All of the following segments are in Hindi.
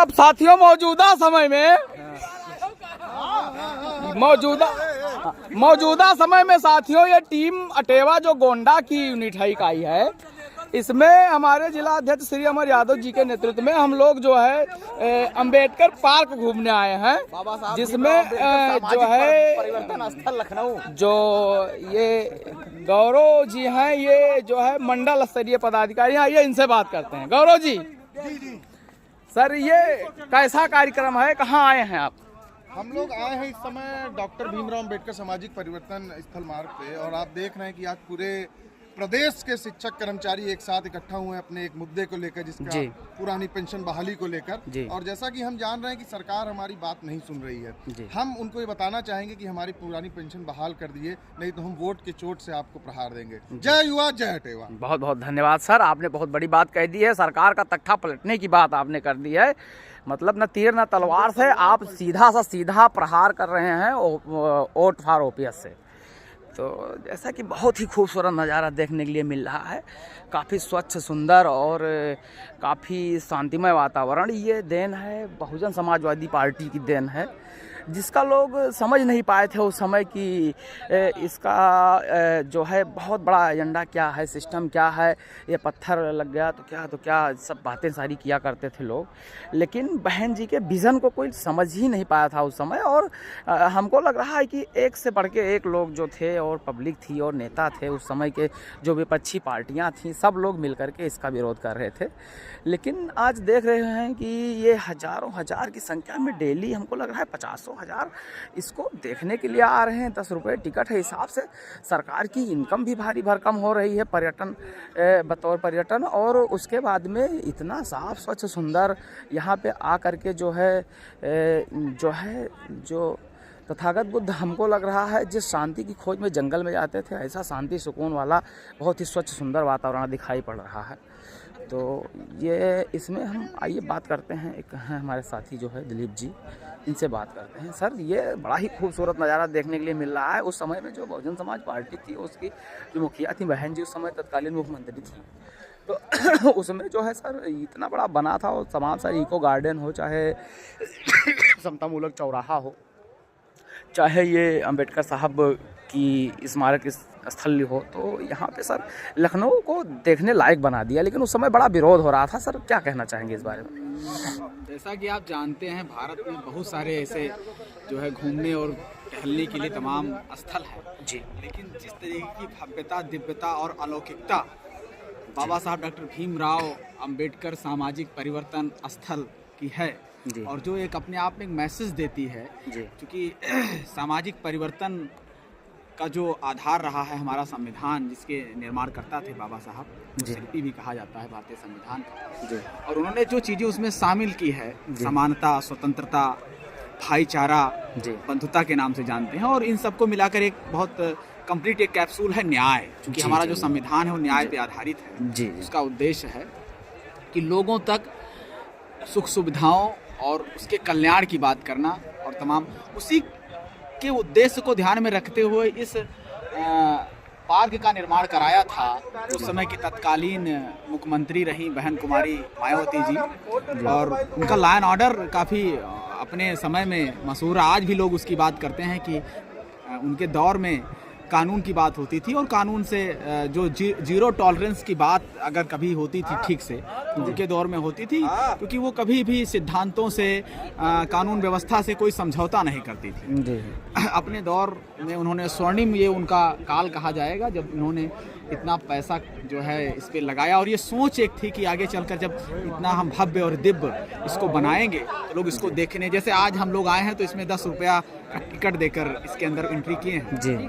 अब साथियों मौजूदा समय में साथियों ये टीम अटेवा जो गोंडा की यूनिट है इकाई है, इसमें हमारे जिला अध्यक्ष श्री अमर यादव जी के नेतृत्व में हम लोग जो है अंबेडकर पार्क घूमने आए हैं, जिसमें जो है परिवर्तन स्थल लखनऊ जो ये गौरव जी हैं, ये जो है मंडल स्तरीय पदाधिकारी हैं। ये इनसे बात करते हैं। गौरव जी, सर ये कैसा कार्यक्रम है, कहाँ आए हैं आप? हम लोग आए हैं इस समय डॉक्टर भीमराव अंबेडकर सामाजिक परिवर्तन स्थल मार्ग पे, और आप देख रहे हैं कि आज पूरे प्रदेश के शिक्षक कर्मचारी एक साथ इकट्ठा हुए हैं अपने एक मुद्दे को लेकर, जिसका पुरानी पेंशन बहाली को लेकर। और जैसा कि हम जान रहे हैं कि सरकार हमारी बात नहीं सुन रही है, हम उनको ये बताना चाहेंगे कि हमारी पुरानी पेंशन बहाल कर दिए, नहीं तो हम वोट के चोट से आपको प्रहार देंगे। जय युवा जय अटेवा। बहुत बहुत धन्यवाद सर, आपने बहुत बड़ी बात कह दी है। सरकार का तख्ता पलटने की बात आपने कर दी है। मतलब न तीर न तलवार से आप सीधा प्रहार कर रहे हैं वोट फॉर ओपीएस से। तो जैसा कि बहुत ही खूबसूरत नज़ारा देखने के लिए मिल रहा है, काफ़ी स्वच्छ सुंदर और काफ़ी शांतिमय वातावरण। ये देन है बहुजन समाजवादी पार्टी की देन है, जिसका लोग समझ नहीं पाए थे उस समय कि इसका जो है बहुत बड़ा एजेंडा क्या है, सिस्टम क्या है, ये पत्थर लग गया तो क्या सब बातें सारी किया करते थे लोग। लेकिन बहन जी के विज़न को कोई समझ ही नहीं पाया था उस समय। और हमको लग रहा है कि एक से बढ़ के एक लोग जो थे और पब्लिक थी और नेता थे उस समय के, जो विपक्षी पार्टियाँ थीं, सब लोग मिल कर के इसका विरोध कर रहे थे। लेकिन आज देख रहे हैं कि ये हज़ारों हजार की संख्या में डेली हमको लग रहा है 50,000 इसको देखने के लिए आ रहे हैं। 10 रुपये टिकट है, हिसाब से सरकार की इनकम भी भारी भरकम हो रही है पर्यटन बतौर पर्यटन। और उसके बाद में इतना साफ स्वच्छ सुंदर यहाँ पे आ कर के जो तथागत बुद्ध हमको लग रहा है जिस शांति की खोज में जंगल में जाते थे, ऐसा शांति सुकून वाला बहुत ही स्वच्छ सुंदर वातावरण दिखाई पड़ रहा है। तो ये इसमें हम आइए बात करते हैं, एक हैं हमारे साथी जो है दिलीप जी, इनसे बात करते हैं। सर ये बड़ा ही खूबसूरत नज़ारा देखने के लिए मिल रहा है। उस समय में जो बहुजन समाज पार्टी थी, उसकी जो मुखिया थी बहन जी, उस समय तत्कालीन मुख्यमंत्री थी, तो उसमें जो है सर इतना बड़ा बना था, और तमाम सारे इको गार्डन हो, चाहे समतामूलक चौराहा हो, चाहे ये अंबेडकर साहब की स्मारक स्थल हो, तो यहाँ पे सर लखनऊ को देखने लायक बना दिया। लेकिन उस समय बड़ा विरोध हो रहा था। सर क्या कहना चाहेंगे इस बारे में? जैसा कि आप जानते हैं, भारत में बहुत सारे ऐसे जो है घूमने और टहलने के लिए तमाम स्थल हैं जी, लेकिन जिस तरीके की भव्यता, दिव्यता और अलौकिकता बाबा साहब डॉक्टर भीमराव अंबेडकर सामाजिक परिवर्तन स्थल की है, और जो एक अपने आप में एक मैसेज देती है, क्योंकि सामाजिक परिवर्तन का जो आधार रहा है हमारा संविधान, जिसके निर्माण करता थे बाबा साहब, शिल्पी भी कहा जाता है भारतीय संविधान का। और उन्होंने जो चीज़ें उसमें शामिल की है, समानता, स्वतंत्रता, भाईचारा, बंधुता के नाम से जानते हैं, और इन सबको मिलाकर एक बहुत कंप्लीट एक कैप्सूल है न्याय, क्योंकि हमारा जो संविधान है वो न्याय पे आधारित है। उसका उद्देश्य है कि लोगों तक सुख सुविधाओं और उसके कल्याण की बात करना, और तमाम उसी के उद्देश्य को ध्यान में रखते हुए इस पार्क का निर्माण कराया था उस समय की तत्कालीन मुख्यमंत्री रही बहन कुमारी मायावती जी। और उनका लॉ एंड ऑर्डर काफ़ी अपने समय में मशहूर, आज भी लोग उसकी बात करते हैं कि उनके दौर में कानून की बात होती थी, और कानून से जो जीरो टॉलरेंस की बात अगर कभी होती थी ठीक से, तो उनके दौर में होती थी, क्योंकि वो कभी भी सिद्धांतों से, कानून व्यवस्था से कोई समझौता नहीं करती थी। अपने दौर में उन्होंने स्वर्णिम, ये उनका काल कहा जाएगा, जब उन्होंने इतना पैसा जो है इस पे लगाया, और ये सोच एक थी कि आगे चलकर जब इतना हम भव्य और दिव्य इसको बनाएंगे तो लोग इसको देखने, जैसे आज हम लोग आए हैं तो इसमें 10 रुपया का टिकट देकर इसके अंदर एंट्री किए हैं जी।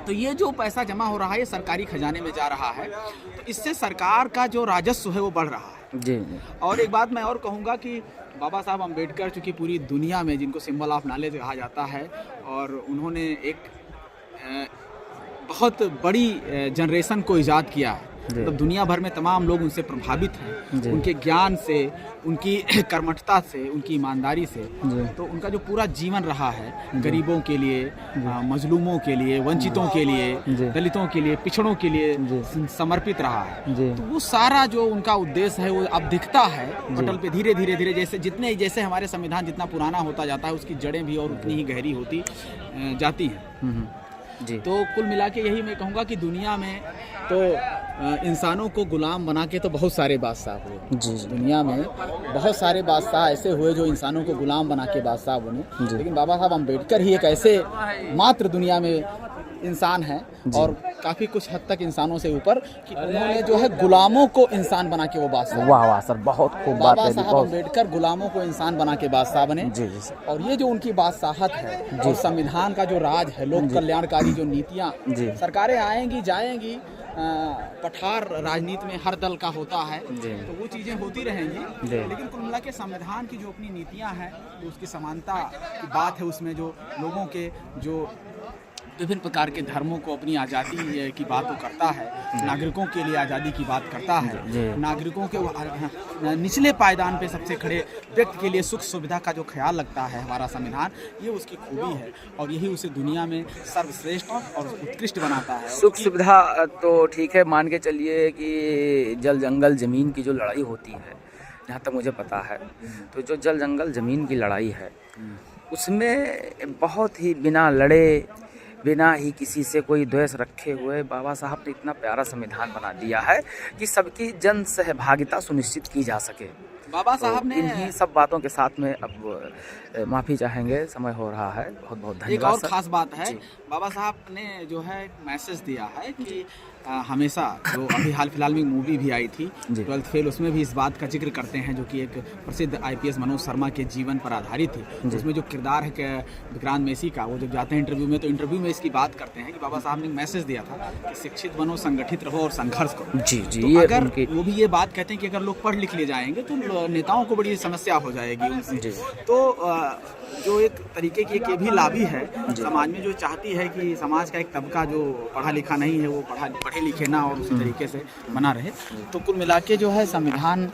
तो ये जो पैसा जमा हो रहा है ये सरकारी खजाने में जा रहा है, तो इससे सरकार का जो राजस्व है वो बढ़ रहा है जी। और एक बात मैं और कहूँगा कि बाबा साहब अम्बेडकर चूँकि पूरी दुनिया में जिनको सिंबल ऑफ नॉलेज कहा जाता है, और उन्होंने एक बहुत बड़ी जनरेशन को ईजाद किया है, मतलब दुनिया भर में तमाम लोग उनसे प्रभावित हैं, उनके ज्ञान से, उनकी कर्मठता से, उनकी ईमानदारी से। तो उनका जो पूरा जीवन रहा है गरीबों के लिए, मजलूमों के लिए, वंचितों के लिए, दलितों के लिए, पिछड़ों के लिए समर्पित रहा है। तो वो सारा जो उनका उद्देश्य है वो अब दिखता है पटल पे धीरे धीरे धीरे, जैसे हमारे संविधान जितना पुराना होता जाता है उसकी जड़ें भी और उतनी ही गहरी होती जाती हैं। जी। तो कुल मिला के यही मैं कहूँगा कि दुनिया में तो इंसानों को गुलाम बना के तो बहुत सारे बादशाह हुए। जी। दुनिया में बहुत सारे बादशाह ऐसे हुए जो इंसानों को गुलाम बना के बादशाह बने, लेकिन बाबा साहब अम्बेडकर ही एक ऐसे मात्र दुनिया में इंसान हैं और काफ़ी कुछ हद तक इंसानों से ऊपर कि उन्होंने जो है गुलामों को इंसान बना के वो बादशाह। वाह वाह सर, बहुत खूब बात है। बाबा साहब अम्बेडकर गुलामों को इंसान बना के बादशाह बने। जी जी सर। और ये जो उनकी बादशाहत है, जो संविधान का जो राज है, लोक कल्याणकारी जो नीतियाँ, सरकारें आएंगी जाएंगी, पठार राजनीति में हर दल का होता है, तो वो चीज़ें होती रहेंगी, लेकिन कुल मिला के संविधान की जो अपनी नीतियाँ हैं, जो उसकी समानता की बात है, उसमें जो लोगों के जो विभिन्न प्रकार के धर्मों को अपनी आज़ादी की बात वो करता है, नागरिकों के लिए आज़ादी की बात करता है, नागरिकों के निचले पायदान पे सबसे खड़े व्यक्ति के लिए सुख सुविधा का जो ख्याल रखता है हमारा संविधान, ये उसकी खूबी है और यही उसे दुनिया में सर्वश्रेष्ठ और उत्कृष्ट बनाता है। सुख सुविधा तो ठीक है, मान के चलिए कि जल जंगल ज़मीन की जो लड़ाई होती है, जहाँ तक मुझे पता है, तो जो जल जंगल ज़मीन की लड़ाई है उसमें बहुत ही बिना लड़े, बिना ही किसी से कोई द्वेष रखे हुए बाबा साहब ने इतना प्यारा संविधान बना दिया है कि सबकी जन सहभागिता सुनिश्चित की जा सके। बाबा साहब ने इन्हीं सब बातों के साथ में अब माफ़ी चाहेंगे, समय हो रहा है। बहुत बहुत धन्यवाद। एक और ख़ास बात है, बाबा साहब ने जो है मैसेज दिया है कि हमेशा, जो अभी हाल फिलहाल में मूवी भी आई थी 12th फेल, उसमें भी इस बात का जिक्र करते हैं, जो कि एक प्रसिद्ध IPS मनोज शर्मा के जीवन पर आधारित थी। उसमें जो किरदार है विक्रांत मैसी का, वो जब जाते हैं इंटरव्यू में, तो इंटरव्यू में इसकी बात करते हैं कि बाबा साहब ने मैसेज दिया था कि शिक्षित बनो, संगठित रहो और संघर्ष करो। जी जी। तो अगर वो भी ये बात कहते हैं कि अगर लोग पढ़ लिख ले जाएंगे तो नेताओं को बड़ी समस्या हो जाएगी उनसे। तो जो एक तरीके की ये भी लाभी है समाज में, जो चाहती है कि समाज का एक तबका जो पढ़ा लिखा नहीं है वो पढ़े लिखे ना और उसी तरीके से बना रहे। तो कुल मिला के जो है संविधान